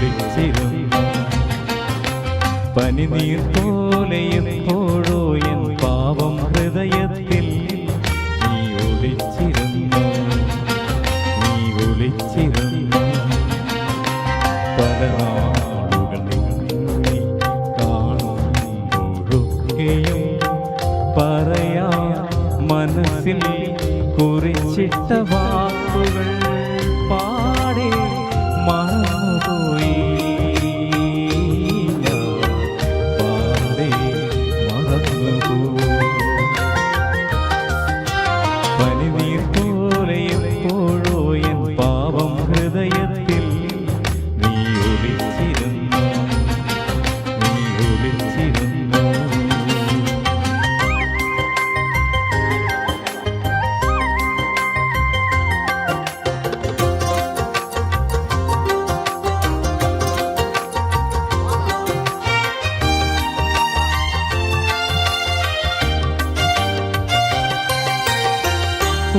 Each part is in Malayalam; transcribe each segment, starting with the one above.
ഒളിച്ചിരുന്നു പനിനീർ പോലെ എപ്പോഴോ എൻ പാവം ഹൃദയത്തിൽ നീ ഒളിച്ചിരുന്നു പല നാളുകൾ നിന്നെ കാണുമ്പോഴൊക്കെയും പറയാ മനസ്സിൽ കുറിച്ചിട്ട വാക്കുകൾ പാടെ മറന്നുപോയി പാടെ മറന്നുപോയി പനിനീർ പോലെ എപ്പോഴോ എൻ പാവം ഹൃദയത്തിൽ നീ ഒളിച്ചിരുന്നു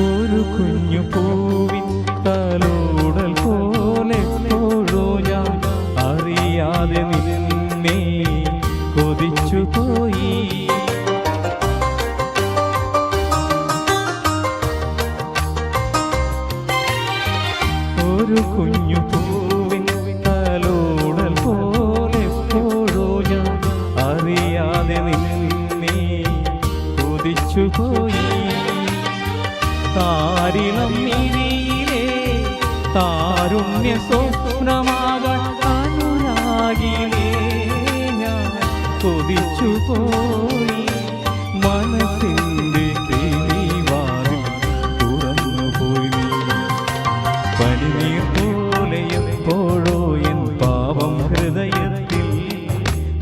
ഒരു കുഞ്ഞു പൂവിൻ തലോടൽ പോലെ എപ്പോഴോ ഞാൻ അറിയാതെ നിന്നെ കൊതിച്ചുപോയി ഒരു കുഞ്ഞു പൂവിൻ തലോടൽ പോലെ എപ്പോഴോ ഞാൻ അറിയാതെ നിന്നെ കൊതിച്ചുപോയി താരിളം മിഴിയിലെ താരുണ്യ സ്വപ്നമാകാൻ അനുരാഗിലേ ഞാൻ കൊതിച്ചുപോയി മനസ്സിൻ്റെ കിളിവാതിൽ തുറന്നുപോയി പനിനീർ പോലെ എപ്പോഴോ എൻ പാവം ഹൃദയത്തിൽ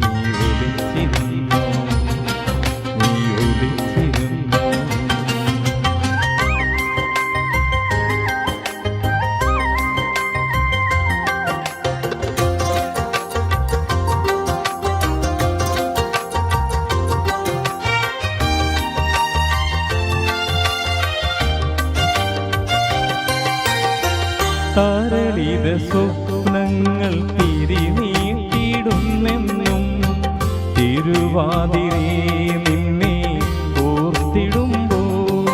നീ ഒളിച്ചിരുന്നു തരളിത സ്വപ്നങ്ങൾ തിരിനീട്ടിടുന്നെന്നും തിരുവാതിരേ നിന്നെ ഓർത്തിടുമ്പോൾ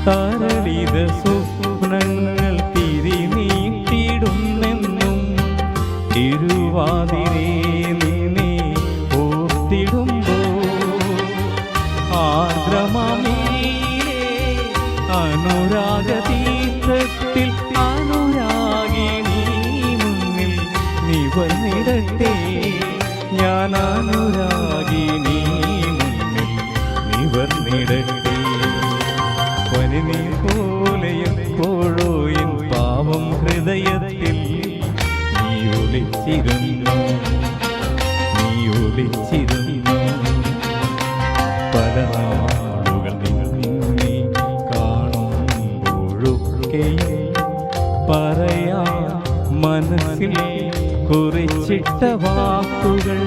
തരളിത സ്വപ്നങ്ങൾ തിരിനീട്ടിടുന്നെന്നും തിരുവാതിരേ നിന്നെ ഓർത്തിടുമ്പോൾ ആർദ്രമീരേ അനുരാഗതീർത്ഥത്തിൽ അനുരാഗിണി മുന്നിൽ നിവർന്നിടട്ടെ ഞാൻ അനുരാഗിണി മുന്നിൽ നിവർന്നിടട്ടെ പനിനീർ പോലെ എപ്പോഴോ എൻ പാവം ഹൃദയത്തിൽ നീ ഒളിച്ചിരുന്നു പല നാളുകൾ നിന്നെ കാണുമ്പോഴൊക്കെയും പറയാ മനസ്സിൽ കുറിച്ചിട്ട വാക്കുകൾ